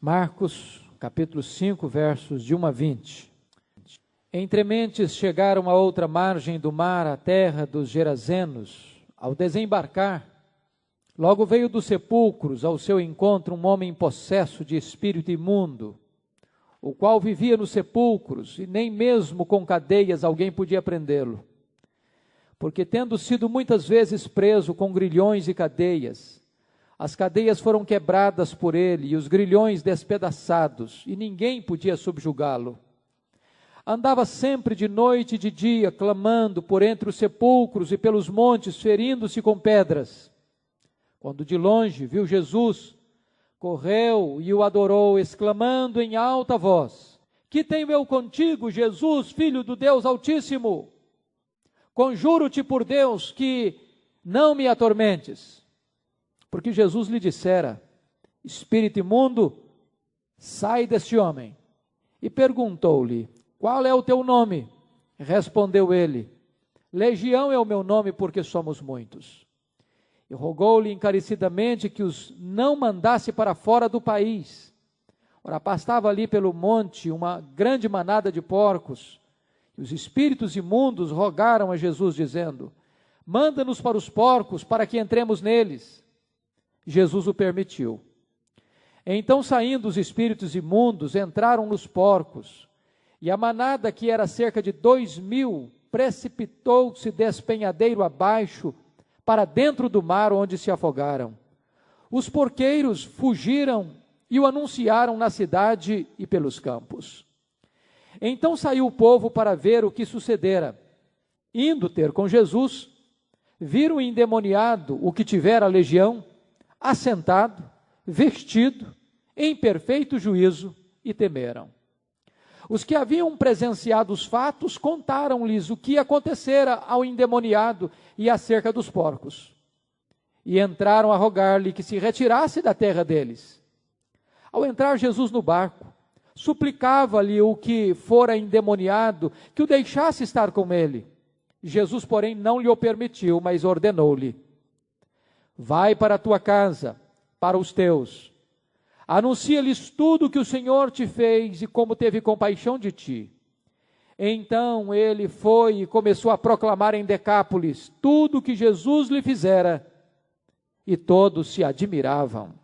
Marcos, capítulo 5, versos de 1 a 20. Entre mentes chegaram à outra margem do mar, a terra dos Gerazenos. Ao desembarcar, logo veio dos sepulcros ao seu encontro um homem possesso de espírito imundo, o qual vivia nos sepulcros, e nem mesmo com cadeias alguém podia prendê-lo. Porque tendo sido muitas vezes preso com grilhões e cadeias, as cadeias foram quebradas por ele e os grilhões despedaçados, e ninguém podia subjugá-lo. Andava sempre de noite e de dia, clamando por entre os sepulcros e pelos montes, ferindo-se com pedras. Quando de longe viu Jesus, correu e o adorou, exclamando em alta voz: Que tenho eu contigo, Jesus, Filho do Deus Altíssimo? Conjuro-te por Deus que não me atormentes. Porque Jesus lhe dissera: Espírito imundo, sai deste homem. E perguntou-lhe: Qual é o teu nome? Respondeu ele: Legião é o meu nome, porque somos muitos. E rogou-lhe encarecidamente que os não mandasse para fora do país. Ora, pastava ali pelo monte uma grande manada de porcos. E os espíritos imundos rogaram a Jesus, dizendo: Manda-nos para os porcos, para que entremos neles. Jesus o permitiu. Então, saindo os espíritos imundos, entraram nos porcos, e a manada, que era cerca de 2.000, precipitou-se despenhadeiro abaixo, para dentro do mar, onde se afogaram. Os porqueiros fugiram e o anunciaram na cidade e pelos campos. Então saiu o povo para ver o que sucedera. Indo ter com Jesus, viram o endemoniado, o que tivera a legião, assentado, vestido, em perfeito juízo, e temeram. Os que haviam presenciado os fatos contaram-lhes o que acontecera ao endemoniado e acerca dos porcos. E entraram a rogar-lhe que se retirasse da terra deles. Ao entrar Jesus no barco, suplicava-lhe o que fora endemoniado que o deixasse estar com ele. Jesus, porém, não lhe o permitiu, mas ordenou-lhe: Vai para a tua casa, para os teus. Anuncia-lhes tudo o que o Senhor te fez e como teve compaixão de ti. Então ele foi e começou a proclamar em Decápolis tudo o que Jesus lhe fizera, e todos se admiravam.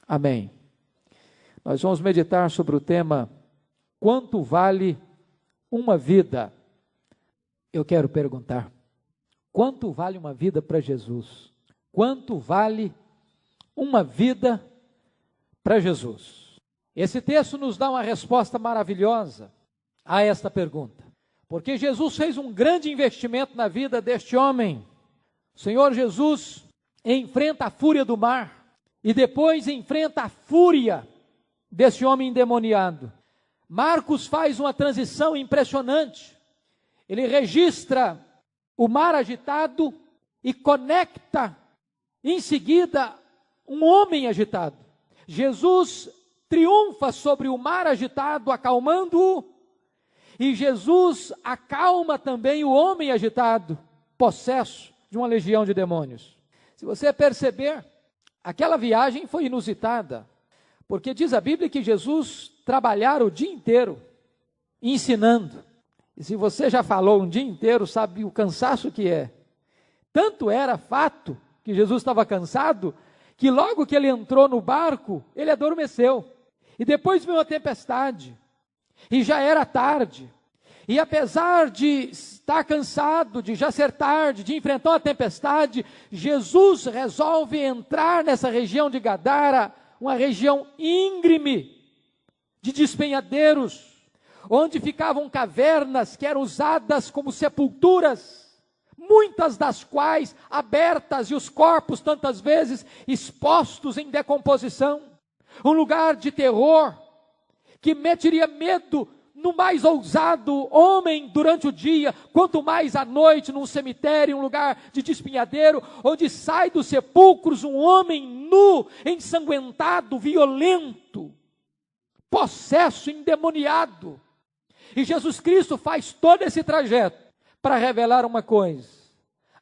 Amém. Nós vamos meditar sobre o tema: quanto vale uma vida? Eu quero perguntar: quanto vale uma vida para Jesus? Quanto vale uma vida para Jesus? Esse texto nos dá uma resposta maravilhosa a esta pergunta, porque Jesus fez um grande investimento na vida deste homem. O Senhor Jesus enfrenta a fúria do mar e depois enfrenta a fúria desse homem endemoniado. Marcos faz uma transição impressionante. Ele registra o mar agitado e conecta em seguida um homem agitado. Jesus triunfa sobre o mar agitado, acalmando-o, e Jesus acalma também o homem agitado, possesso de uma legião de demônios. Se você perceber, aquela viagem foi inusitada, porque diz a Bíblia que Jesus trabalhara o dia inteiro ensinando. E se você já falou um dia inteiro, sabe o cansaço que é. Tanto era fato que Jesus estava cansado, que logo que ele entrou no barco, ele adormeceu. E depois veio a tempestade, e já era tarde. E apesar de estar cansado, de já ser tarde, de enfrentar uma tempestade, Jesus resolve entrar nessa região de Gadara, uma região íngreme, de despenhadeiros, onde ficavam cavernas que eram usadas como sepulturas, muitas das quais abertas e os corpos tantas vezes expostos em decomposição. Um lugar de terror que meteria medo no mais ousado homem durante o dia, quanto mais à noite num cemitério, um lugar de despenhadeiro, onde sai dos sepulcros um homem nu, ensanguentado, violento, possesso, endemoniado. E Jesus Cristo faz todo esse trajeto para revelar uma coisa: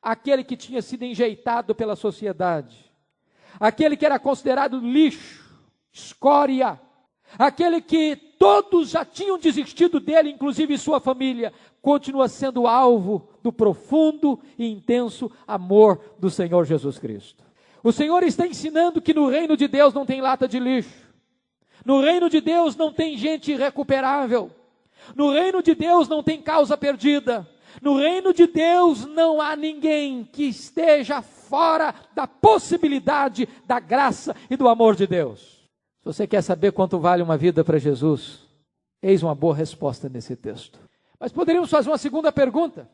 aquele que tinha sido enjeitado pela sociedade, aquele que era considerado lixo, escória, aquele que todos já tinham desistido dele, inclusive sua família, continua sendo alvo do profundo e intenso amor do Senhor Jesus Cristo. O Senhor está ensinando que no reino de Deus não tem lata de lixo, no reino de Deus não tem gente irrecuperável, no reino de Deus não tem causa perdida, no reino de Deus não há ninguém que esteja fora da possibilidade da graça e do amor de Deus. Se você quer saber quanto vale uma vida para Jesus, eis uma boa resposta nesse texto. Mas poderíamos fazer uma segunda pergunta: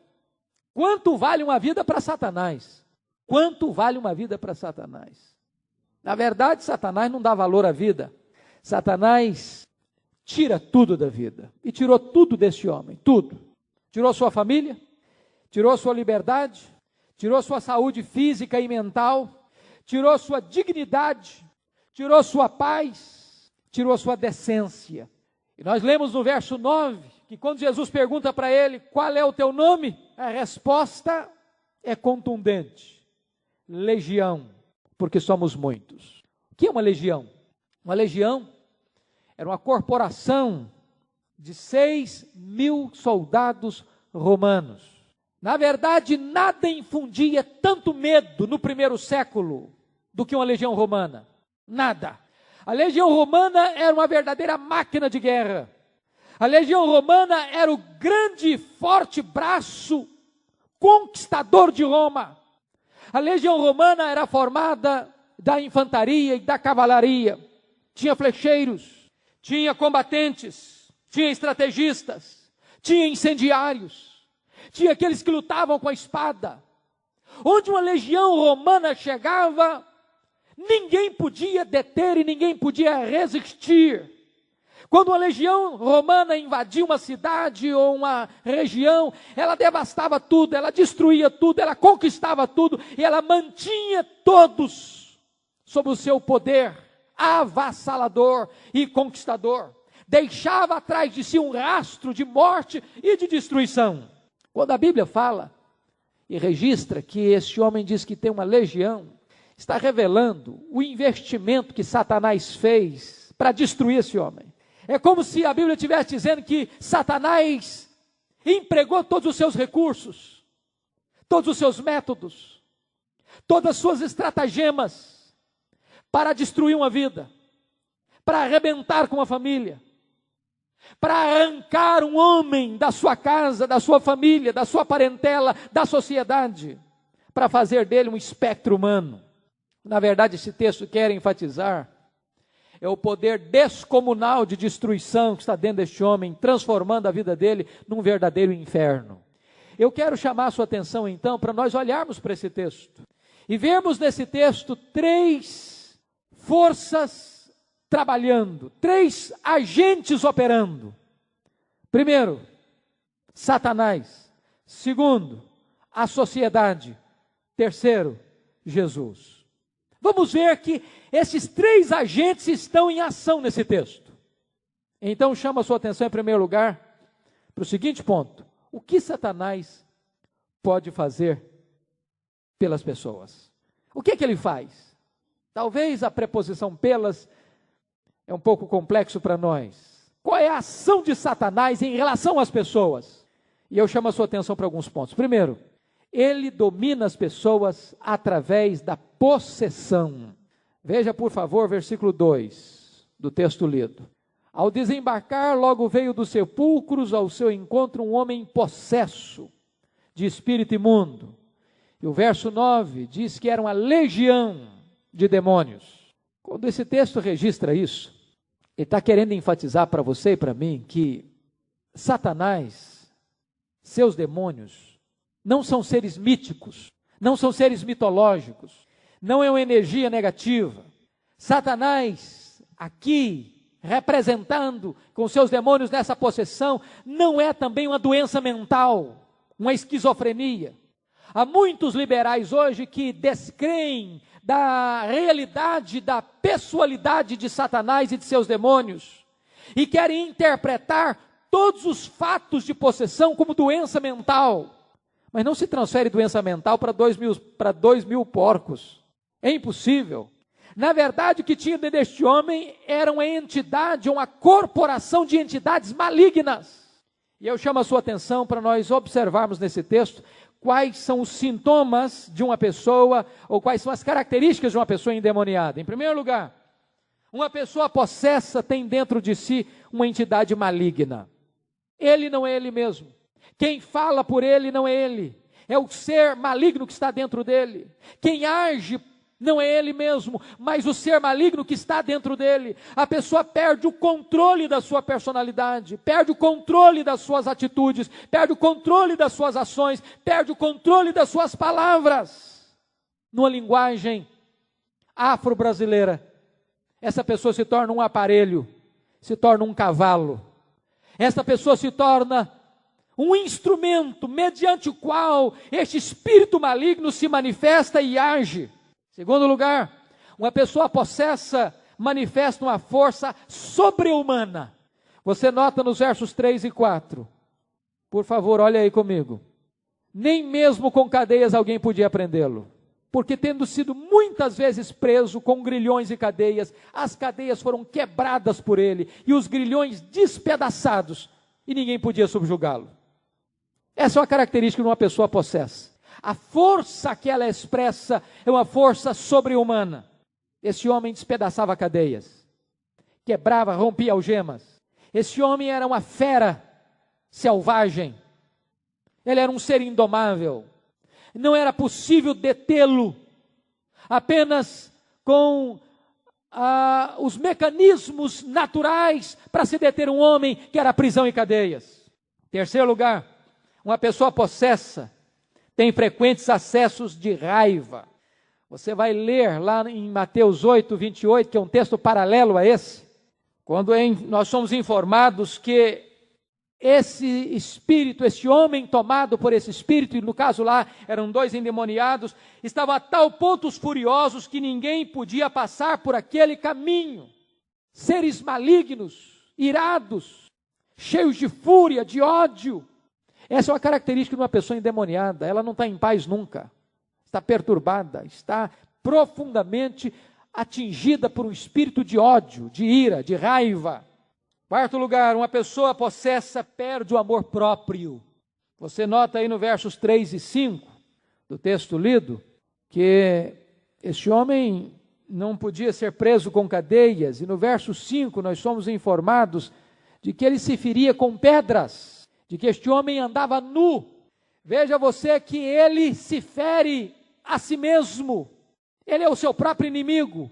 quanto vale uma vida para Satanás? Quanto vale uma vida para Satanás? Na verdade, Satanás não dá valor à vida. Satanás tira tudo da vida, e tirou tudo deste homem, tudo. Tirou sua família, tirou sua liberdade, tirou sua saúde física e mental, tirou sua dignidade, tirou sua paz, tirou sua decência. E nós lemos no verso 9, que quando Jesus pergunta para ele, qual é o teu nome? A resposta é contundente: legião, porque somos muitos. O que é uma legião? Uma legião era uma corporação de 6.000 soldados romanos. Na verdade, nada infundia tanto medo no primeiro século do que uma legião romana. Nada. A legião romana era uma verdadeira máquina de guerra. A legião romana era o grande e forte braço conquistador de Roma. A legião romana era formada da infantaria e da cavalaria. Tinha flecheiros, tinha combatentes, tinha estrategistas, tinha incendiários, tinha aqueles que lutavam com a espada. Onde uma legião romana chegava, ninguém podia deter e ninguém podia resistir. Quando uma legião romana invadia uma cidade ou uma região, ela devastava tudo, ela destruía tudo, ela conquistava tudo e ela mantinha todos sob o seu poder avassalador e conquistador. Deixava atrás de si um rastro de morte e de destruição. Quando a Bíblia fala e registra que este homem diz que tem uma legião, está revelando o investimento que Satanás fez para destruir esse homem. É como se a Bíblia estivesse dizendo que Satanás empregou todos os seus recursos, todos os seus métodos, todas as suas estratagemas para destruir uma vida, para arrebentar com uma família, para arrancar um homem da sua casa, da sua família, da sua parentela, da sociedade, para fazer dele um espectro humano. Na verdade, esse texto quer enfatizar é o poder descomunal de destruição que está dentro deste homem, transformando a vida dele num verdadeiro inferno. Eu quero chamar a sua atenção então para nós olharmos para esse texto e vermos nesse texto 3 forças trabalhando, 3 agentes operando. Primeiro, Satanás. Segundo, a sociedade. Terceiro, Jesus. Vamos ver que esses 3 agentes estão em ação nesse texto. Então chama a sua atenção em primeiro lugar para o seguinte ponto: o que Satanás pode fazer pelas pessoas? O que ele faz? Talvez a preposição pelas é um pouco complexo para nós. Qual é a ação de Satanás em relação às pessoas? E eu chamo a sua atenção para alguns pontos. Primeiro, ele domina as pessoas através da possessão. Veja, por favor, versículo 2 do texto lido. Ao desembarcar, logo veio dos sepulcros ao seu encontro um homem possesso de espírito imundo. E o verso 9 diz que era uma legião de demônios. Quando esse texto registra isso, ele está querendo enfatizar para você e para mim que Satanás, seus demônios, não são seres míticos, não são seres mitológicos, não é uma energia negativa. Satanás, aqui, representando com seus demônios nessa possessão, não é também uma doença mental, uma esquizofrenia. Há muitos liberais hoje que descreem da realidade, da pessoalidade de Satanás e de seus demônios, e querem interpretar todos os fatos de possessão como doença mental. Mas não se transfere doença mental para 2.000 porcos. É impossível. Na verdade, o que tinha dentro deste homem era uma entidade, uma corporação de entidades malignas. E eu chamo a sua atenção para nós observarmos nesse texto quais são os sintomas de uma pessoa, ou quais são as características de uma pessoa endemoniada. Em primeiro lugar, uma pessoa possessa tem dentro de si uma entidade maligna. Ele não é ele mesmo. Quem fala por ele não é ele. É o ser maligno que está dentro dele. Quem age não é ele mesmo, mas o ser maligno que está dentro dele. A pessoa perde o controle da sua personalidade, perde o controle das suas atitudes, perde o controle das suas ações, perde o controle das suas palavras. Numa linguagem afro-brasileira, essa pessoa se torna um aparelho, se torna um cavalo. Essa pessoa se torna um instrumento mediante o qual este espírito maligno se manifesta e age. Segundo lugar, uma pessoa possessa manifesta uma força sobre-humana. Você nota nos versos 3 e 4. Por favor, olha aí comigo. Nem mesmo com cadeias alguém podia prendê-lo, porque tendo sido muitas vezes preso com grilhões e cadeias, as cadeias foram quebradas por ele e os grilhões despedaçados, e ninguém podia subjugá-lo. Essa é uma característica de uma pessoa possessa. A força que ela expressa é uma força sobre-humana. Esse homem despedaçava cadeias, quebrava, rompia algemas. Esse homem era uma fera selvagem. Ele era um ser indomável. Não era possível detê-lo apenas com os mecanismos naturais para se deter um homem, que era prisão e cadeias. Terceiro lugar, uma pessoa possessa tem frequentes acessos de raiva. Você vai ler lá em Mateus 8, 28, que é um texto paralelo a esse, quando nós somos informados que esse espírito, esse homem tomado por esse espírito, e no caso lá eram 2 endemoniados, estavam a tal ponto os furiosos que ninguém podia passar por aquele caminho. Seres malignos, irados, cheios de fúria, de ódio. Essa é uma característica de uma pessoa endemoniada. Ela não está em paz nunca, está perturbada, está profundamente atingida por um espírito de ódio, de ira, de raiva. Quarto lugar, uma pessoa possessa perde o amor próprio. Você nota aí no versos 3 e 5 do texto lido, que este homem não podia ser preso com cadeias, e no verso 5 nós somos informados de que ele se feria com pedras, de que este homem andava nu. Veja você que ele se fere a si mesmo. Ele é o seu próprio inimigo.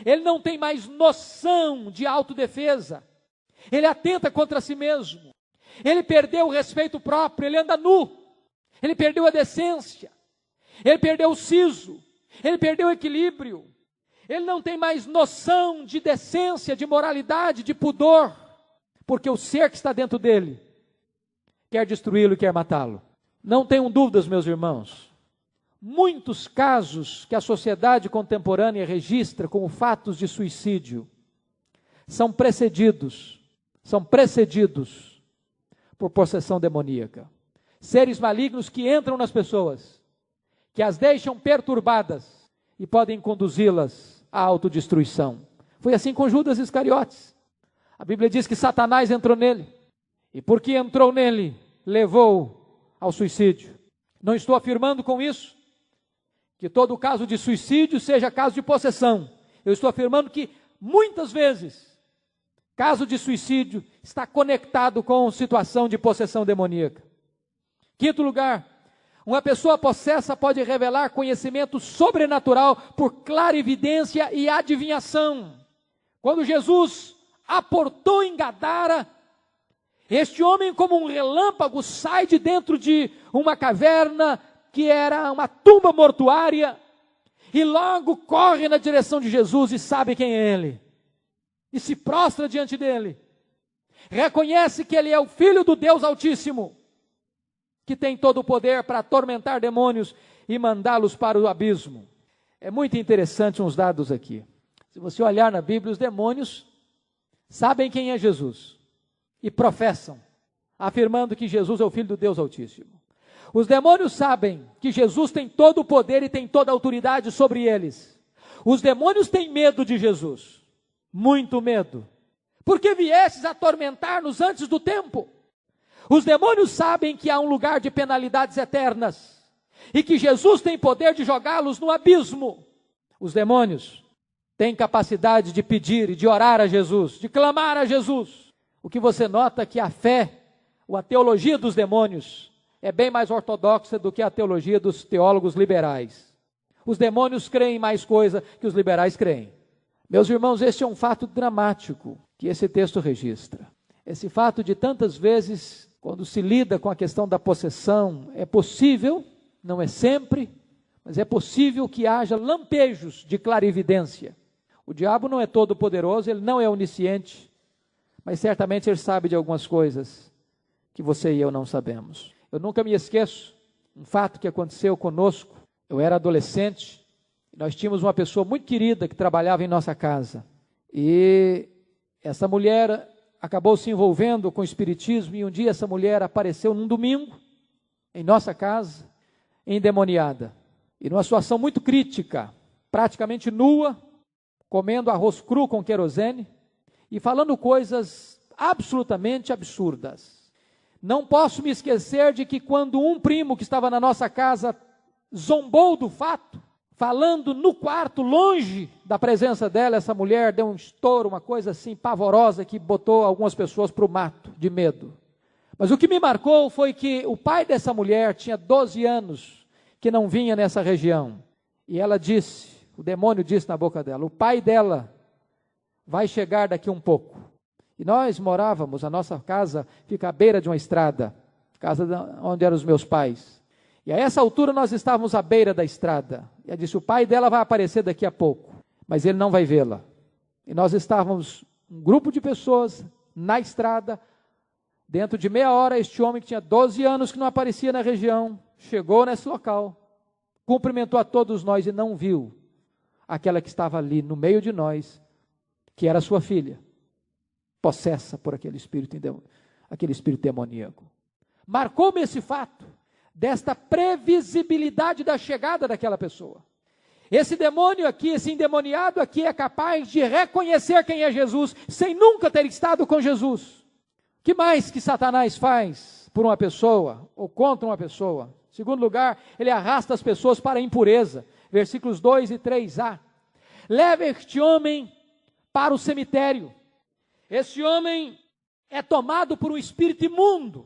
Ele não tem mais noção de autodefesa. Ele atenta contra si mesmo. Ele perdeu o respeito próprio, ele anda nu. Ele perdeu a decência. Ele perdeu o siso. Ele perdeu o equilíbrio. Ele não tem mais noção de decência, de moralidade, de pudor, porque o ser que está dentro dele quer destruí-lo e quer matá-lo. Não tenham dúvidas, meus irmãos. Muitos casos que a sociedade contemporânea registra como fatos de suicídio são precedidos por possessão demoníaca. Seres malignos que entram nas pessoas, que as deixam perturbadas e podem conduzi-las à autodestruição. Foi assim com Judas Iscariotes. A Bíblia diz que Satanás entrou nele, e porque entrou nele, levou ao suicídio. Não estou afirmando com isso que todo caso de suicídio seja caso de possessão. Eu estou afirmando que muitas vezes caso de suicídio está conectado com situação de possessão demoníaca. Quinto lugar, uma pessoa possessa pode revelar conhecimento sobrenatural por clarividência e adivinhação. Quando Jesus aportou em Gadara, este homem, como um relâmpago, sai de dentro de uma caverna que era uma tumba mortuária e logo corre na direção de Jesus e sabe quem é ele. E se prostra diante dele. Reconhece que ele é o Filho do Deus Altíssimo, que tem todo o poder para atormentar demônios e mandá-los para o abismo. É muito interessante uns dados aqui. Se você olhar na Bíblia, os demônios sabem quem é Jesus e professam, afirmando que Jesus é o Filho do Deus Altíssimo. Os demônios sabem que Jesus tem todo o poder e tem toda a autoridade sobre eles. Os demônios têm medo de Jesus, muito medo. Porque viestes atormentar-nos antes do tempo. Os demônios sabem que há um lugar de penalidades eternas e que Jesus tem poder de jogá-los no abismo. Os demônios têm capacidade de pedir e de orar a Jesus, de clamar a Jesus. O que você nota é que a fé, ou a teologia dos demônios, é bem mais ortodoxa do que a teologia dos teólogos liberais. Os demônios creem mais coisa que os liberais creem. Meus irmãos, este é um fato dramático que esse texto registra. Esse fato de tantas vezes, quando se lida com a questão da possessão, é possível, não é sempre, mas é possível que haja lampejos de clarividência. O diabo não é todo poderoso, ele não é onisciente, mas certamente ele sabe de algumas coisas que você e eu não sabemos. Eu nunca me esqueço um fato que aconteceu conosco. Eu era adolescente, nós tínhamos uma pessoa muito querida que trabalhava em nossa casa. E essa mulher acabou se envolvendo com o espiritismo, e um dia essa mulher apareceu num domingo, em nossa casa, endemoniada. E numa situação muito crítica, praticamente nua, comendo arroz cru com querosene, e falando coisas absolutamente absurdas. Não posso me esquecer de que quando um primo que estava na nossa casa zombou do fato, falando no quarto, longe da presença dela, essa mulher deu um estouro, uma coisa assim pavorosa, que botou algumas pessoas para o mato, de medo. Mas o que me marcou foi que o pai dessa mulher tinha 12 anos, que não vinha nessa região. E ela disse, o demônio disse na boca dela, o pai dela vai chegar daqui um pouco. E nós morávamos, a nossa casa fica à beira de uma estrada, casa onde eram os meus pais. E a essa altura nós estávamos à beira da estrada. E ela disse, o pai dela vai aparecer daqui a pouco, mas ele não vai vê-la. E nós estávamos, um grupo de pessoas, na estrada. Dentro de meia hora, este homem que tinha 12 anos, que não aparecia na região, chegou nesse local, cumprimentou a todos nós e não viu aquela que estava ali no meio de nós, que era sua filha, possessa por aquele espírito demoníaco. Marcou-me esse fato, desta previsibilidade da chegada daquela pessoa. Esse demônio aqui, esse endemoniado aqui é capaz de reconhecer quem é Jesus, sem nunca ter estado com Jesus. O que mais que Satanás faz por uma pessoa, ou contra uma pessoa? Em segundo lugar, ele arrasta as pessoas para a impureza. Versículos 2 e 3a. Leva este homem para o cemitério. Esse homem é tomado por um espírito imundo.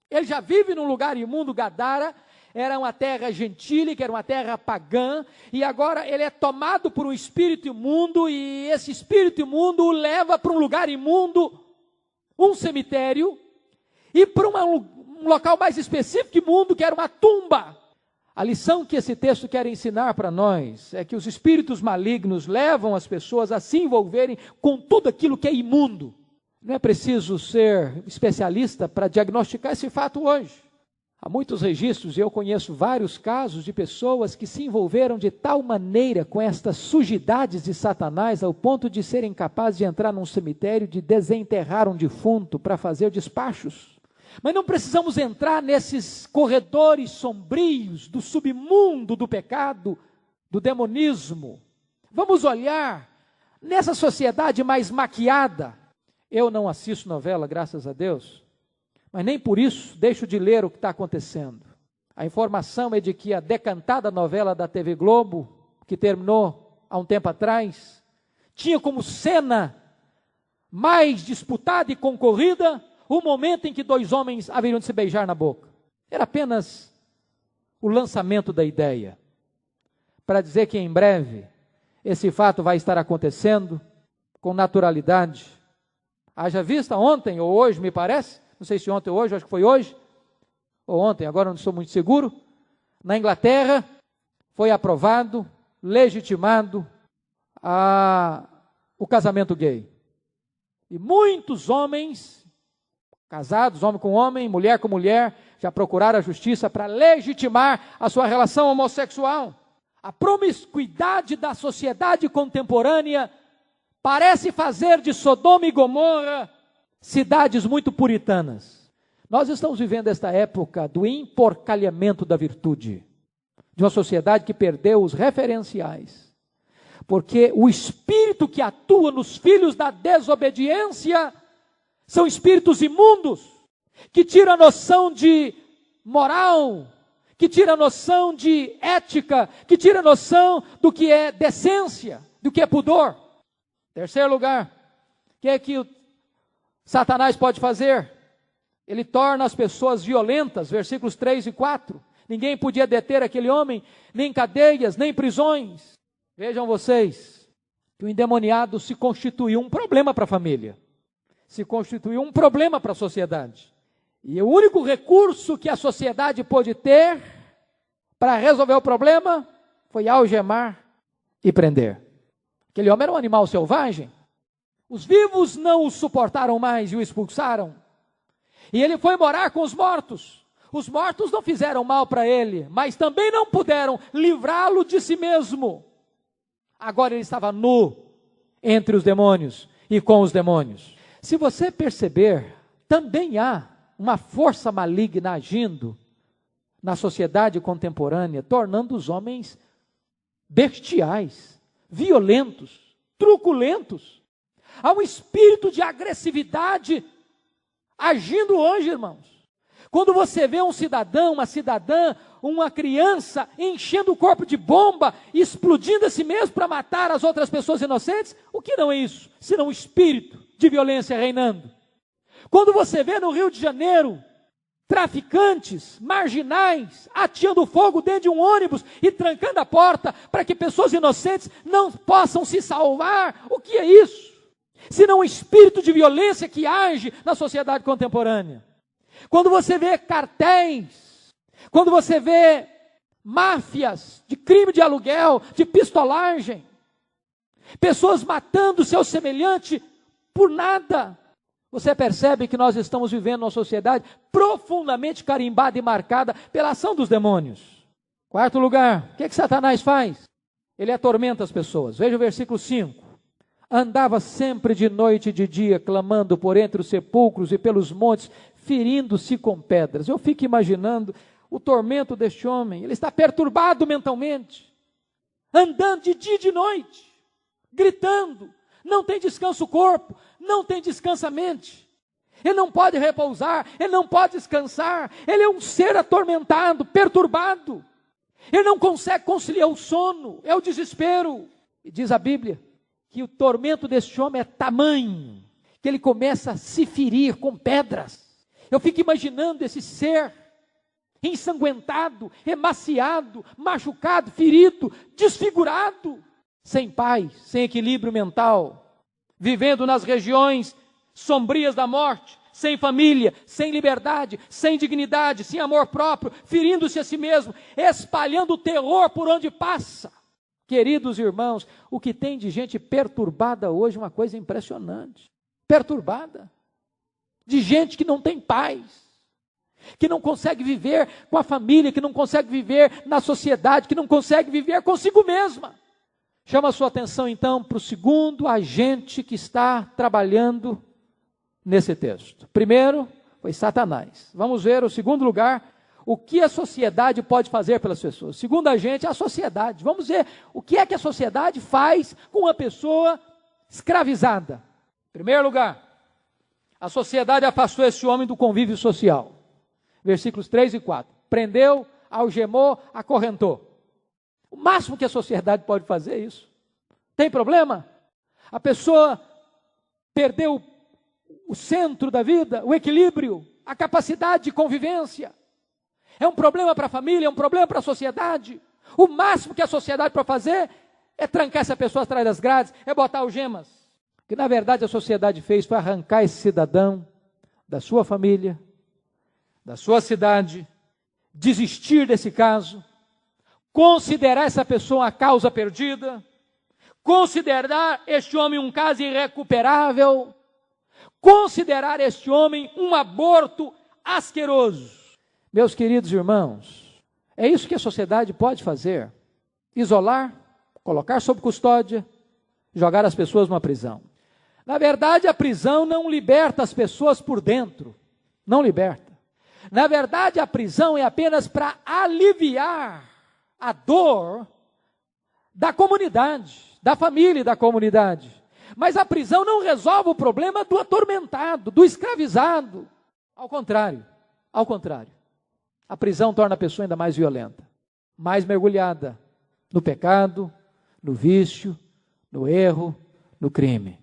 Ele já vive num lugar imundo. Gadara era uma terra gentílica, era uma terra pagã, e agora ele é tomado por um espírito imundo, e esse espírito imundo o leva para um lugar imundo, um cemitério, e para um local mais específico imundo, que era uma tumba. A lição que esse texto quer ensinar para nós é que os espíritos malignos levam as pessoas a se envolverem com tudo aquilo que é imundo. Não é preciso ser especialista para diagnosticar esse fato hoje. Há muitos registros, e eu conheço vários casos de pessoas que se envolveram de tal maneira com estas sujidades de Satanás, ao ponto de serem capazes de entrar num cemitério, de desenterrar um defunto para fazer despachos. Mas não precisamos entrar nesses corredores sombrios do submundo do pecado, do demonismo. Vamos olhar nessa sociedade mais maquiada. Eu não assisto novela, graças a Deus, mas nem por isso deixo de ler o que está acontecendo. A informação é de que a decantada novela da TV Globo, que terminou há um tempo atrás, tinha como cena mais disputada e concorrida o momento em que dois homens haveriam de se beijar na boca. Era apenas o lançamento da ideia, para dizer que em breve esse fato vai estar acontecendo com naturalidade. Haja vista ontem ou hoje, me parece, não sei se ontem ou hoje, acho que foi hoje, ou ontem, agora não estou muito seguro, na Inglaterra foi aprovado, legitimado o casamento gay. E muitos homens, casados, homem com homem, mulher com mulher, já procuraram a justiça para legitimar a sua relação homossexual. A promiscuidade da sociedade contemporânea parece fazer de Sodoma e Gomorra cidades muito puritanas. Nós estamos vivendo esta época do emporcalhamento da virtude, de uma sociedade que perdeu os referenciais. Porque o espírito que atua nos filhos da desobediência são espíritos imundos, que tiram a noção de moral, que tiram a noção de ética, que tiram a noção do que é decência, do que é pudor. Terceiro lugar, o que é que o Satanás pode fazer? Ele torna as pessoas violentas, versículos 3 e 4. Ninguém podia deter aquele homem, nem cadeias, nem prisões. Vejam vocês, que o endemoniado se constituiu um problema para a família, se constituiu um problema para a sociedade. E o único recurso que a sociedade pôde ter para resolver o problema foi algemar e prender. Aquele homem era um animal selvagem. Os vivos não o suportaram mais e o expulsaram. E ele foi morar com os mortos. Os mortos não fizeram mal para ele, mas também não puderam livrá-lo de si mesmo. Agora ele estava nu entre os demônios e com os demônios. Se você perceber, também há uma força maligna agindo na sociedade contemporânea, tornando os homens bestiais, violentos, truculentos. Há um espírito de agressividade agindo hoje, irmãos. Quando você vê um cidadão, uma cidadã, uma criança enchendo o corpo de bomba, explodindo a si mesmo para matar as outras pessoas inocentes, o que não é isso? Senão um espírito de violência reinando. Quando você vê no Rio de Janeiro, traficantes, marginais, ateando fogo dentro de um ônibus e trancando a porta para que pessoas inocentes não possam se salvar, o que é isso? Senão um espírito de violência que age na sociedade contemporânea. Quando você vê cartéis, quando você vê máfias de crime de aluguel, de pistolagem, pessoas matando seu semelhante por nada, você percebe que nós estamos vivendo uma sociedade profundamente carimbada e marcada pela ação dos demônios. Quarto lugar, o que Satanás faz? Ele atormenta as pessoas. Veja o versículo 5. Andava sempre de noite e de dia, clamando por entre os sepulcros e pelos montes, ferindo-se com pedras. Eu fico imaginando o tormento deste homem. Ele está perturbado mentalmente, andando de dia e de noite, gritando. Não tem descanso o corpo, não tem descanso a mente. Ele não pode repousar, ele não pode descansar. Ele é um ser atormentado, perturbado. Ele não consegue conciliar o sono, é o desespero. E diz a Bíblia que o tormento deste homem é tamanho, que ele começa a se ferir com pedras. Eu fico imaginando esse ser ensanguentado, emaciado, machucado, ferido, desfigurado, sem paz, sem equilíbrio mental, vivendo nas regiões sombrias da morte, sem família, sem liberdade, sem dignidade, sem amor próprio, ferindo-se a si mesmo, espalhando terror por onde passa. Queridos irmãos, o que tem de gente perturbada hoje é uma coisa impressionante. Perturbada. De gente que não tem paz, que não consegue viver com a família, que não consegue viver na sociedade, que não consegue viver consigo mesma. Chama a sua atenção então para o segundo agente que está trabalhando nesse texto. Primeiro foi Satanás. Vamos ver o segundo lugar, o que a sociedade pode fazer pelas pessoas. Segundo agente, a sociedade. Vamos ver o que é que a sociedade faz com uma pessoa escravizada. Primeiro lugar, a sociedade afastou esse homem do convívio social. Versículos 3 e 4. Prendeu, algemou, acorrentou. O máximo que a sociedade pode fazer é isso. Tem problema? A pessoa perdeu o centro da vida, o equilíbrio, a capacidade de convivência. É um problema para a família, é um problema para a sociedade. O máximo que a sociedade pode fazer é trancar essa pessoa atrás das grades, é botar algemas. O que na verdade a sociedade fez foi arrancar esse cidadão da sua família, da sua cidade, desistir desse caso, considerar essa pessoa a causa perdida, considerar este homem um caso irrecuperável, considerar este homem um aborto asqueroso. Meus queridos irmãos, é isso que a sociedade pode fazer: isolar, colocar sob custódia, jogar as pessoas numa prisão. Na verdade, a prisão não liberta as pessoas por dentro, não liberta. Na verdade, a prisão é apenas para aliviar a dor da comunidade, da família e da comunidade. Mas a prisão não resolve o problema do atormentado, do escravizado. Ao contrário. A prisão torna a pessoa ainda mais violenta, mais mergulhada no pecado, no vício, no erro, no crime.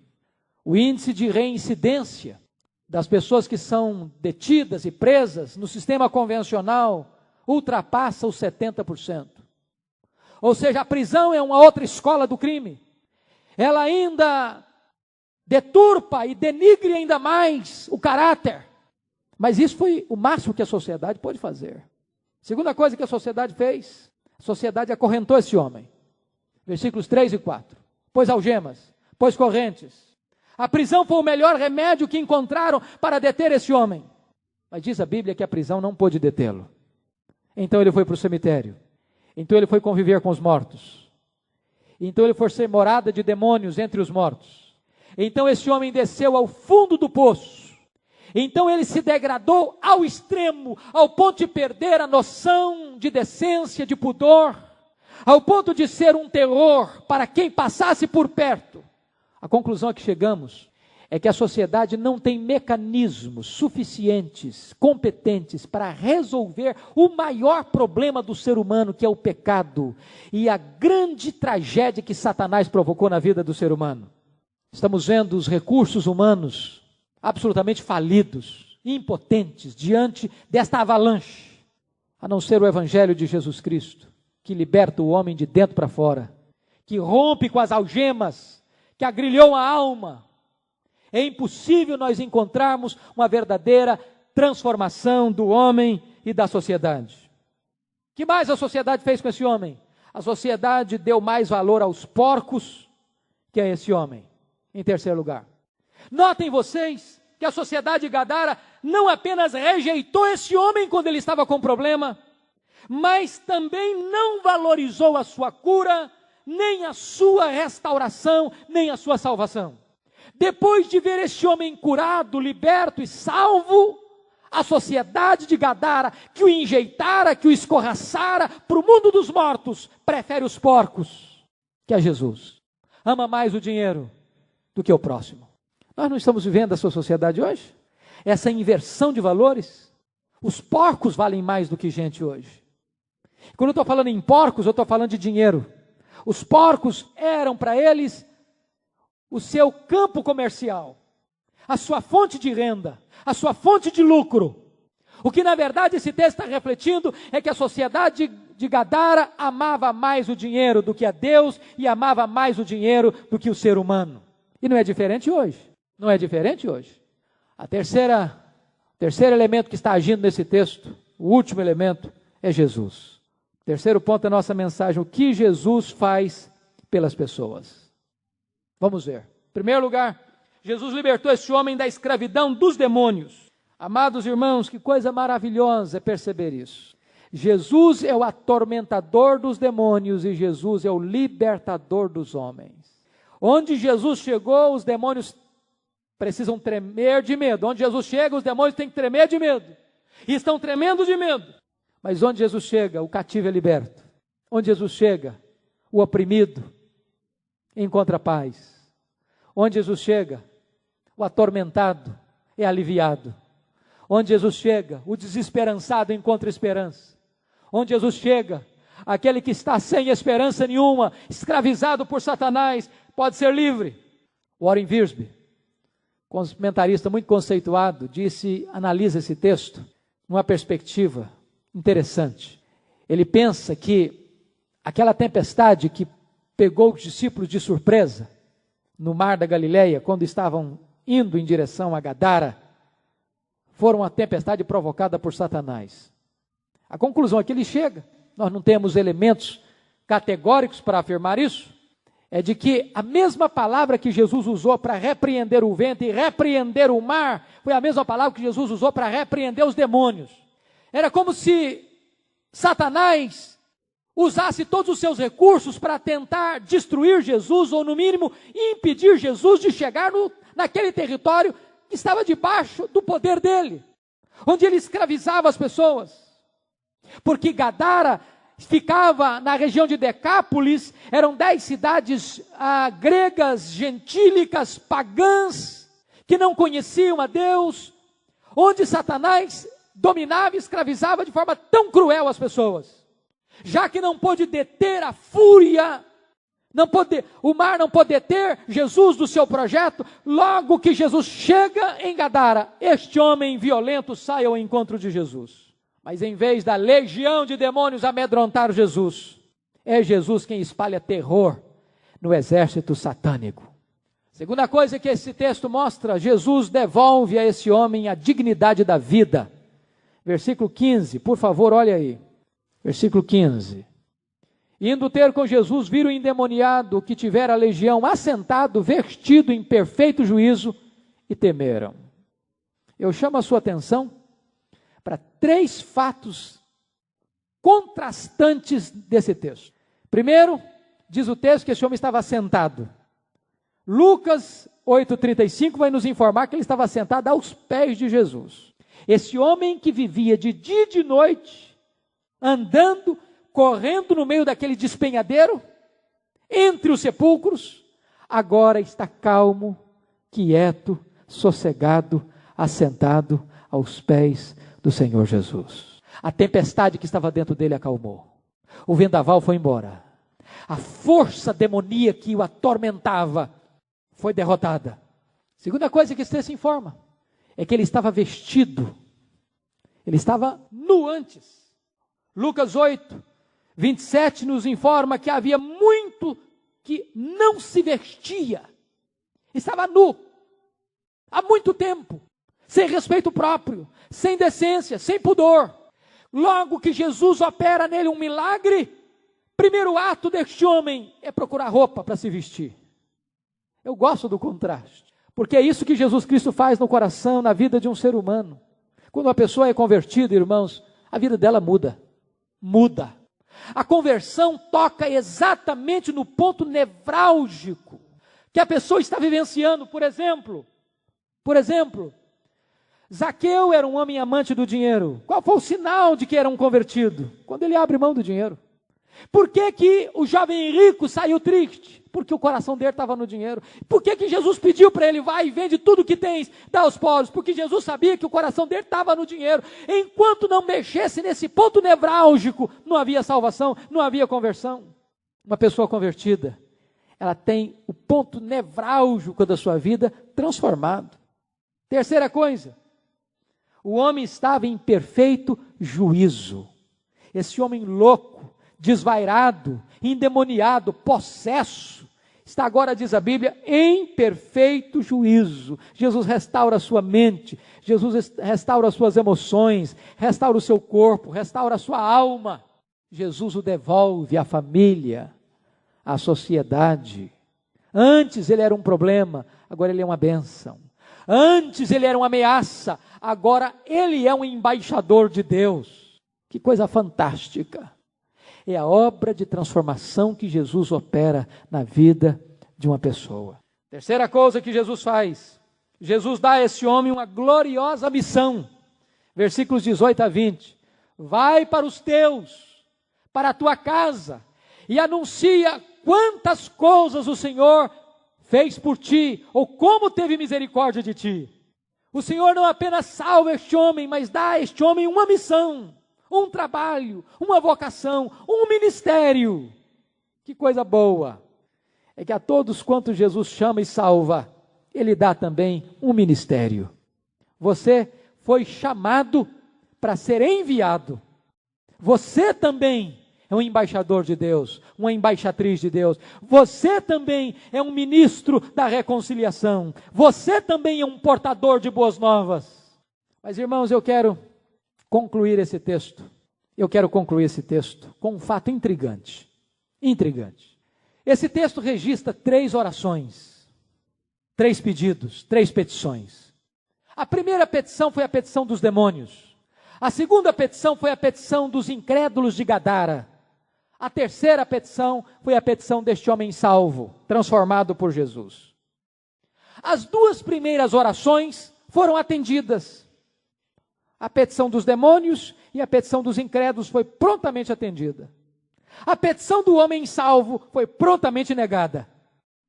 O índice de reincidência das pessoas que são detidas e presas no sistema convencional ultrapassa os 70%. Ou seja, a prisão é uma outra escola do crime. Ela ainda deturpa e denigre ainda mais o caráter. Mas isso foi o máximo que a sociedade pôde fazer. Segunda coisa que a sociedade fez, a sociedade acorrentou esse homem. Versículos 3 e 4. Pôs algemas, pôs correntes. A prisão foi o melhor remédio que encontraram para deter esse homem. Mas diz a Bíblia que a prisão não pôde detê-lo. Então ele foi para o cemitério. Então ele foi conviver com os mortos. Então ele foi ser morada de demônios entre os mortos. Então esse homem desceu ao fundo do poço. Então ele se degradou ao extremo, ao ponto de perder a noção de decência, de pudor, ao ponto de ser um terror para quem passasse por perto. A conclusão a que chegamos é que a sociedade não tem mecanismos suficientes, competentes para resolver o maior problema do ser humano, que é o pecado e a grande tragédia que Satanás provocou na vida do ser humano. Estamos vendo os recursos humanos absolutamente falidos, impotentes diante desta avalanche, a não ser o Evangelho de Jesus Cristo, que liberta o homem de dentro para fora, que rompe com as algemas, que agrilhou a alma. É impossível nós encontrarmos uma verdadeira transformação do homem e da sociedade. O que mais a sociedade fez com esse homem? A sociedade deu mais valor aos porcos que a esse homem, em terceiro lugar. Notem vocês que a sociedade de Gadara não apenas rejeitou esse homem quando ele estava com problema, mas também não valorizou a sua cura, nem a sua restauração, nem a sua salvação. Depois de ver este homem curado, liberto e salvo, a sociedade de Gadara, que o enjeitara, que o escorraçara para o mundo dos mortos, prefere os porcos que a Jesus. Ama mais o dinheiro do que o próximo. Nós não estamos vivendo a sua sociedade hoje? Essa inversão de valores? Os porcos valem mais do que gente hoje. Quando eu estou falando em porcos, eu estou falando de dinheiro. Os porcos eram para eles o seu campo comercial, a sua fonte de renda, a sua fonte de lucro. O que na verdade esse texto está refletindo é que a sociedade de Gadara amava mais o dinheiro do que a Deus e amava mais o dinheiro do que o ser humano. E não é diferente hoje. Não é diferente hoje. O terceiro elemento que está agindo nesse texto, o último elemento, é Jesus. Terceiro ponto da nossa mensagem, o que Jesus faz pelas pessoas. Vamos ver. Em primeiro lugar, Jesus libertou esse homem da escravidão dos demônios. Amados irmãos, que coisa maravilhosa é perceber isso. Jesus é o atormentador dos demônios e Jesus é o libertador dos homens. Onde Jesus chegou, os demônios precisam tremer de medo. Onde Jesus chega, os demônios têm que tremer de medo. E estão tremendo de medo. Mas onde Jesus chega, o cativo é liberto. Onde Jesus chega, o oprimido encontra paz. Onde Jesus chega, o atormentado é aliviado. Onde Jesus chega, o desesperançado encontra esperança. Onde Jesus chega, aquele que está sem esperança nenhuma, escravizado por Satanás, pode ser livre. Warren Wiersbe, comentarista muito conceituado, analisa esse texto numa perspectiva interessante. Ele pensa que aquela tempestade que pegou os discípulos de surpresa no mar da Galileia, quando estavam indo em direção a Gadara, foi uma tempestade provocada por Satanás. A conclusão a que ele chega, nós não temos elementos categóricos para afirmar isso, é de que a mesma palavra que Jesus usou para repreender o vento e repreender o mar, foi a mesma palavra que Jesus usou para repreender os demônios. Era como se Satanás usasse todos os seus recursos para tentar destruir Jesus, ou no mínimo impedir Jesus de chegar naquele território que estava debaixo do poder dele, onde ele escravizava as pessoas. Porque Gadara ficava na região de Decápolis, eram 10 cidades gregas, gentílicas, pagãs, que não conheciam a Deus, onde Satanás dominava e escravizava de forma tão cruel as pessoas. Já que não pôde deter a fúria, o mar não pôde deter Jesus do seu projeto, logo que Jesus chega em Gadara, este homem violento sai ao encontro de Jesus. Mas em vez da legião de demônios amedrontar Jesus, é Jesus quem espalha terror no exército satânico. Segunda coisa que esse texto mostra, Jesus devolve a esse homem a dignidade da vida. Versículo 15, por favor, olha aí. Versículo 15. Indo ter com Jesus, viram o endemoniado que tivera a legião assentado, vestido em perfeito juízo, e temeram. Eu chamo a sua atenção para 3 fatos contrastantes desse texto. Primeiro, diz o texto que esse homem estava sentado. Lucas 8,35 vai nos informar que ele estava sentado aos pés de Jesus. Esse homem que vivia de dia e de noite, andando, correndo no meio daquele despenhadeiro, entre os sepulcros, agora está calmo, quieto, sossegado, assentado aos pés do Senhor Jesus. A tempestade que estava dentro dele acalmou. O vendaval foi embora. A força demoníaca que o atormentava foi derrotada. Segunda coisa que esse texto informa é que ele estava vestido. Ele estava nu antes. Lucas 8, 27 nos informa que havia muito que não se vestia. Estava nu. Há muito tempo. Sem respeito próprio. Sem decência. Sem pudor. Logo que Jesus opera nele um milagre, primeiro ato deste homem é procurar roupa para se vestir. Eu gosto do contraste. Porque é isso que Jesus Cristo faz no coração, na vida de um ser humano. Quando uma pessoa é convertida, irmãos, a vida dela muda. Muda. A conversão toca exatamente no ponto nevrálgico que a pessoa está vivenciando. Por exemplo, Zaqueu era um homem amante do dinheiro. Qual foi o sinal de que era um convertido? Quando ele abre mão do dinheiro. Por que que o jovem rico saiu triste? Porque o coração dele estava no dinheiro. Por que que Jesus pediu para ele, vai e vende tudo que tens, dá aos pobres? Porque Jesus sabia que o coração dele estava no dinheiro. Enquanto não mexesse nesse ponto nevrálgico, não havia salvação, não havia conversão. Uma pessoa convertida, ela tem o ponto nevrálgico da sua vida transformado. Terceira coisa, o homem estava em perfeito juízo. Esse homem louco, desvairado, endemoniado, possesso, está agora, diz a Bíblia, em perfeito juízo. Jesus restaura a sua mente, Jesus restaura as suas emoções, restaura o seu corpo, restaura a sua alma. Jesus o devolve à família, à sociedade. Antes ele era um problema, agora ele é uma bênção. Antes ele era uma ameaça, agora ele é um embaixador de Deus. Que coisa fantástica. É a obra de transformação que Jesus opera na vida de uma pessoa. Terceira coisa que Jesus faz, Jesus dá a esse homem uma gloriosa missão. Versículos 18 a 20. Vai para os teus, para a tua casa, e anuncia quantas coisas o Senhor fez por ti, ou como teve misericórdia de ti. O Senhor não apenas salva este homem, mas dá a este homem uma missão, um trabalho, uma vocação, um ministério. Que coisa boa! É que a todos quantos Jesus chama e salva, Ele dá também um ministério. Você foi chamado para ser enviado. Você também é um embaixador de Deus, uma embaixatriz de Deus. Você também é um ministro da reconciliação. Você também é um portador de boas novas. Mas, irmãos, eu quero concluir esse texto. Eu quero concluir esse texto com um fato intrigante. Intrigante. Esse texto registra 3 orações, 3 pedidos, 3 petições. A primeira petição foi a petição dos demônios. A segunda petição foi a petição dos incrédulos de Gadara. A terceira petição foi a petição deste homem salvo, transformado por Jesus. As 2 primeiras orações foram atendidas. A petição dos demônios e a petição dos incrédulos foi prontamente atendida. A petição do homem salvo foi prontamente negada.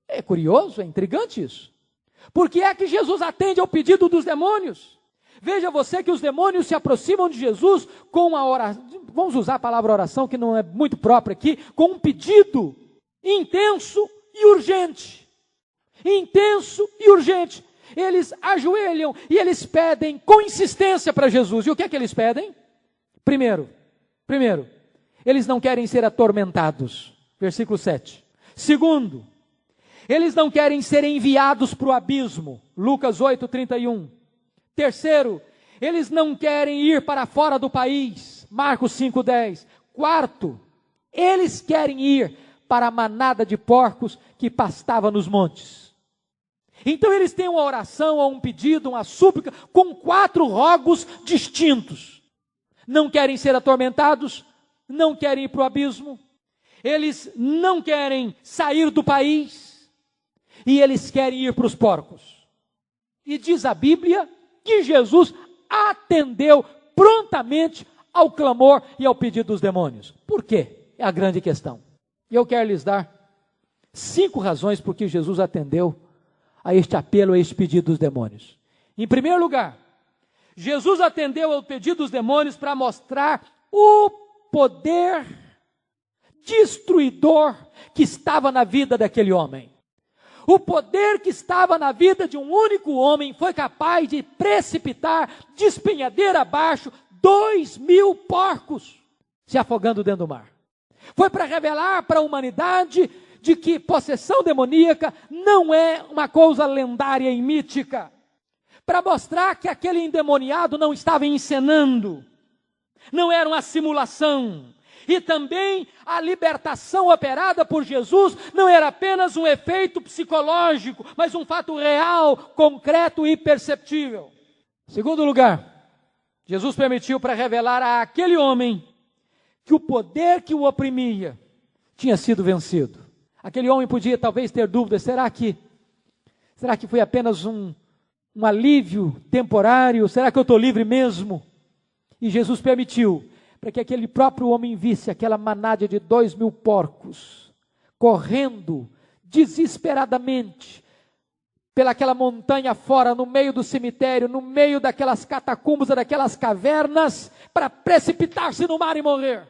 É curioso, é intrigante isso. Por que é que Jesus atende ao pedido dos demônios? Veja você que os demônios se aproximam de Jesus com a oração, vamos usar a palavra oração, que não é muito própria aqui, com um pedido intenso e urgente. Intenso e urgente. Eles ajoelham e eles pedem com insistência para Jesus. E o que é que eles pedem? Primeiro, eles não querem ser atormentados. Versículo 7. Segundo, eles não querem ser enviados para o abismo. Lucas 8:31. Terceiro, eles não querem ir para fora do país. Marcos 5:10. Quarto, eles querem ir para a manada de porcos que pastava nos montes. Então eles têm uma oração, ou um pedido, uma súplica, com 4 rogos distintos. Não querem ser atormentados, não querem ir para o abismo, eles não querem sair do país, e eles querem ir para os porcos. E diz a Bíblia que Jesus atendeu prontamente ao clamor e ao pedido dos demônios. Por quê? É a grande questão. E eu quero lhes dar 5 razões por que Jesus atendeu a este apelo, a este pedido dos demônios. Em primeiro lugar, Jesus atendeu ao pedido dos demônios para mostrar o poder destruidor que estava na vida daquele homem. O poder que estava na vida de um único homem foi capaz de precipitar, despenhadeira abaixo, 2.000 porcos se afogando dentro do mar. Foi para revelar para a humanidade de que possessão demoníaca não é uma coisa lendária e mítica. Para mostrar que aquele endemoniado não estava encenando, não era uma simulação. E também a libertação operada por Jesus não era apenas um efeito psicológico, mas um fato real, concreto e perceptível. Segundo lugar, Jesus permitiu para revelar àquele homem que o poder que o oprimia tinha sido vencido. Aquele homem podia talvez ter dúvidas, será que foi apenas um alívio temporário? Será que eu estou livre mesmo? E Jesus permitiu para que aquele próprio homem visse aquela manada de 2.000 porcos correndo desesperadamente pelaquela montanha fora, no meio do cemitério, no meio daquelas catacumbas, daquelas cavernas, para precipitar-se no mar e morrer.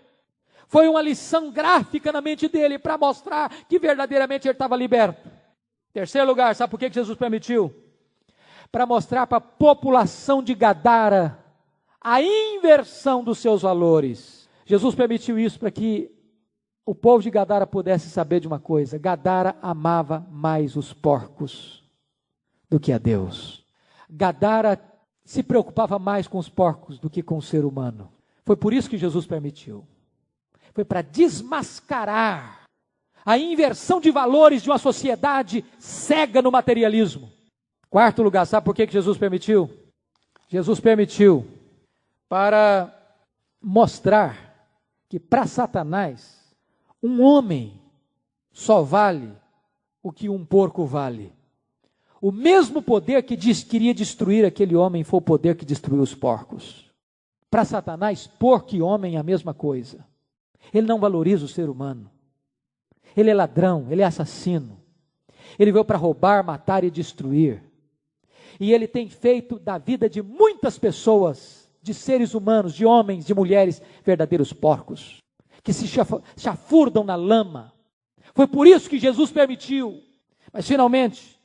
Foi uma lição gráfica na mente dele para mostrar que verdadeiramente ele estava liberto. Terceiro lugar, sabe por que Jesus permitiu? Para mostrar para a população de Gadara a inversão dos seus valores. Jesus permitiu isso para que o povo de Gadara pudesse saber de uma coisa: Gadara amava mais os porcos do que a Deus. Gadara se preocupava mais com os porcos do que com o ser humano. Foi por isso que Jesus permitiu. Foi para desmascarar a inversão de valores de uma sociedade cega no materialismo. Quarto lugar, sabe por que Jesus permitiu? Jesus permitiu para mostrar que para Satanás, um homem só vale o que um porco vale. O mesmo poder que queria destruir aquele homem foi o poder que destruiu os porcos. Para Satanás, porco e homem é a mesma coisa. Ele não valoriza o ser humano. Ele é ladrão, ele é assassino. Ele veio para roubar, matar e destruir. E ele tem feito da vida de muitas pessoas, de seres humanos, de homens, de mulheres, verdadeiros porcos, que se chafurdam na lama. Foi por isso que Jesus permitiu. Mas finalmente,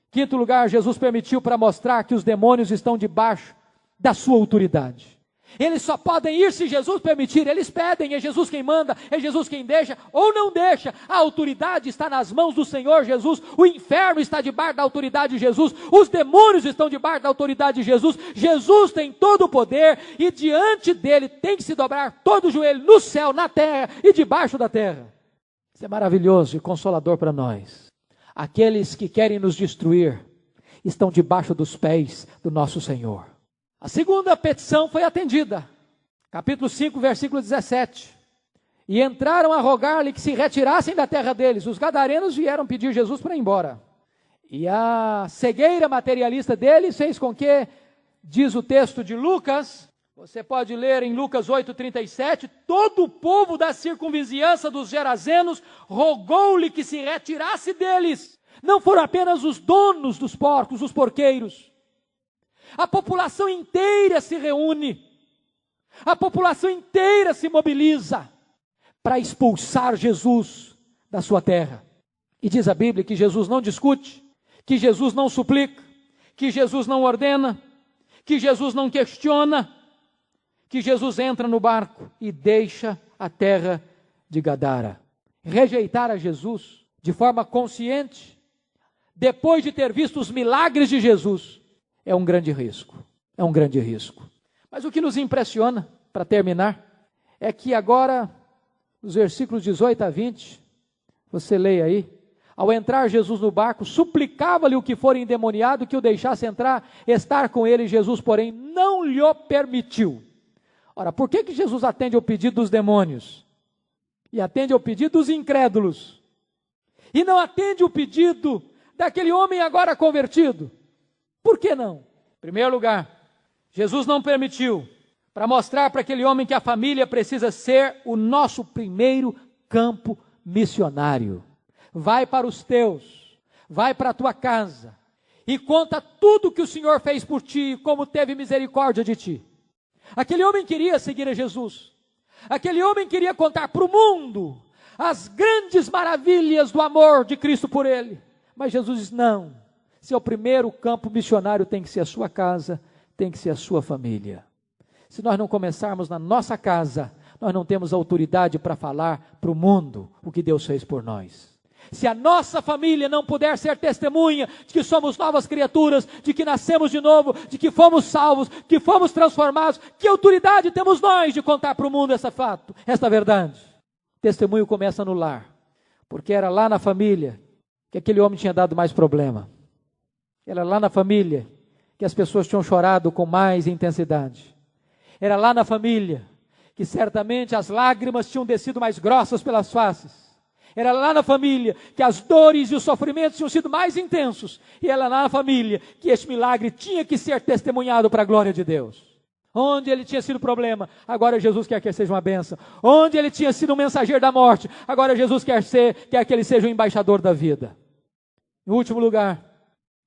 quinto lugar, Jesus permitiu para mostrar que os demônios estão debaixo da sua autoridade. Eles só podem ir se Jesus permitir. Eles pedem, é Jesus quem manda, é Jesus quem deixa ou não deixa. A autoridade está nas mãos do Senhor Jesus. O inferno está debaixo da autoridade de Jesus. Os demônios estão debaixo da autoridade de Jesus. Jesus tem todo o poder e diante dele tem que se dobrar todo o joelho no céu, na terra e debaixo da terra. Isso é maravilhoso e consolador para nós. Aqueles que querem nos destruir estão debaixo dos pés do nosso Senhor. A segunda petição foi atendida. Capítulo 5, versículo 17. E entraram a rogar-lhe que se retirassem da terra deles. Os gadarenos vieram pedir Jesus para ir embora. E a cegueira materialista deles fez com que, diz o texto de Lucas, Você pode ler em Lucas 8,37, todo o povo da circunvizinhança dos Gerazenos rogou-lhe que se retirasse deles. Não foram apenas os donos dos porcos, os porqueiros. A população inteira se reúne. A população inteira se mobiliza para expulsar Jesus da sua terra. E diz a Bíblia que Jesus não discute, que Jesus não suplica, que Jesus não ordena, que Jesus não questiona, que Jesus entra no barco e deixa a terra de Gadara. Rejeitar a Jesus de forma consciente, depois de ter visto os milagres de Jesus, é um grande risco. É um grande risco. Mas o que nos impressiona, para terminar, é que agora, nos versículos 18 a 20, você leia aí, ao entrar Jesus no barco, suplicava-lhe o que for endemoniado que o deixasse entrar, estar com ele. Jesus, porém, não lhe permitiu. Ora, por que Jesus atende ao pedido dos demônios? E atende ao pedido dos incrédulos? E não atende o pedido daquele homem agora convertido? Por que não? Em primeiro lugar, Jesus não permitiu, para mostrar para aquele homem que a família precisa ser o nosso primeiro campo missionário. Vai para os teus, vai para a tua casa, e conta tudo que o Senhor fez por ti, como teve misericórdia de ti. Aquele homem queria seguir a Jesus. Aquele homem queria contar para o mundo as grandes maravilhas do amor de Cristo por ele. Mas Jesus diz, não, seu primeiro campo missionário tem que ser a sua casa, tem que ser a sua família. Se nós não começarmos na nossa casa, nós não temos autoridade para falar para o mundo o que Deus fez por nós. Se a nossa família não puder ser testemunha de que somos novas criaturas, de que nascemos de novo, de que fomos salvos, que fomos transformados, que autoridade temos nós de contar para o mundo esta verdade? O testemunho começa no lar, porque era lá na família que aquele homem tinha dado mais problema. Era lá na família que as pessoas tinham chorado com mais intensidade. Era lá na família que certamente as lágrimas tinham descido mais grossas pelas faces. Era lá na família que as dores e os sofrimentos tinham sido mais intensos. E era lá na família que este milagre tinha que ser testemunhado para a glória de Deus. Onde ele tinha sido problema, agora Jesus quer que ele seja uma bênção. Onde ele tinha sido um mensageiro da morte, agora Jesus quer que ele seja um embaixador da vida. Em último lugar,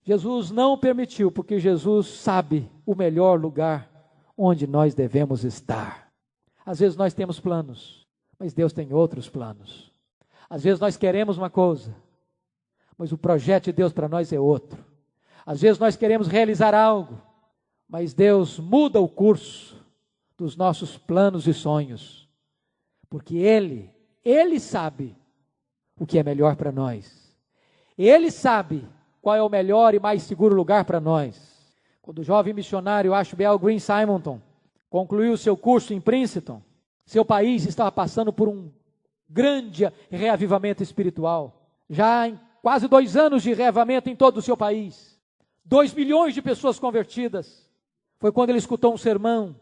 Jesus não permitiu, porque Jesus sabe o melhor lugar onde nós devemos estar. Às vezes nós temos planos, mas Deus tem outros planos. Às vezes nós queremos uma coisa, mas o projeto de Deus para nós é outro. Às vezes nós queremos realizar algo, mas Deus muda o curso dos nossos planos e sonhos, porque Ele sabe o que é melhor para nós. Ele sabe qual é o melhor e mais seguro lugar para nós. Quando o jovem missionário Ashbel Green Simonton concluiu seu curso em Princeton, seu país estava passando por um grande reavivamento espiritual. Já em quase 2 anos de reavivamento em todo o seu país. 2 milhões de pessoas convertidas. Foi quando ele escutou um sermão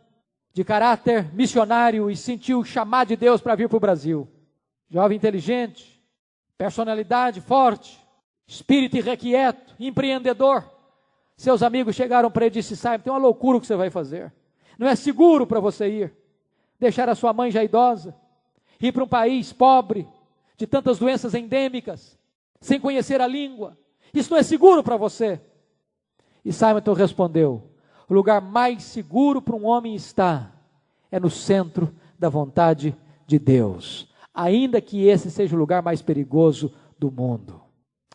de caráter missionário e sentiu o chamado de Deus para vir para o Brasil. Jovem inteligente, personalidade forte, espírito irrequieto, empreendedor. Seus amigos chegaram para ele e disseram, Simon, tem uma loucura o que você vai fazer. Não é seguro para você ir. Deixar a sua mãe já idosa, ir para um país pobre, de tantas doenças endêmicas, sem conhecer a língua. Isso não é seguro para você. E Simonton respondeu, o lugar mais seguro para um homem estar é no centro da vontade de Deus, ainda que esse seja o lugar mais perigoso do mundo.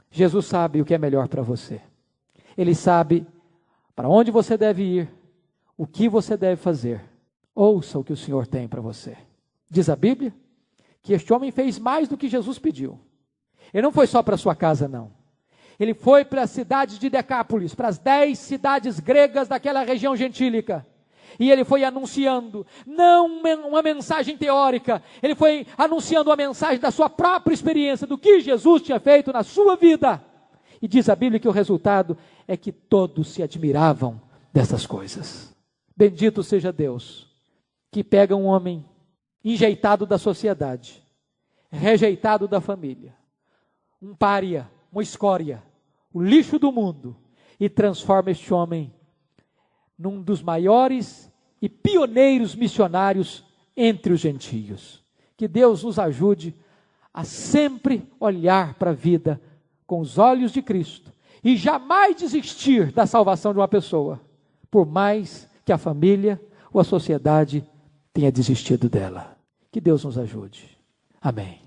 Jesus sabe o que é melhor para você. Ele sabe para onde você deve ir, o que você deve fazer. Ouça o que o Senhor tem para você. Diz a Bíblia que este homem fez mais do que Jesus pediu. Ele não foi só para sua casa, não. Ele foi para a cidade de Decápolis, para as 10 cidades gregas daquela região gentílica. E ele foi anunciando, não uma mensagem teórica, ele foi anunciando uma mensagem da sua própria experiência, do que Jesus tinha feito na sua vida. E diz a Bíblia que o resultado é que todos se admiravam dessas coisas. Bendito seja Deus, que pega um homem enjeitado da sociedade, rejeitado da família, um pária, uma escória, o lixo do mundo, e transforma este homem num dos maiores e pioneiros missionários entre os gentios. Que Deus nos ajude a sempre olhar para a vida com os olhos de Cristo e jamais desistir da salvação de uma pessoa, por mais que a família ou a sociedade tenha desistido dela. Que Deus nos ajude. Amém.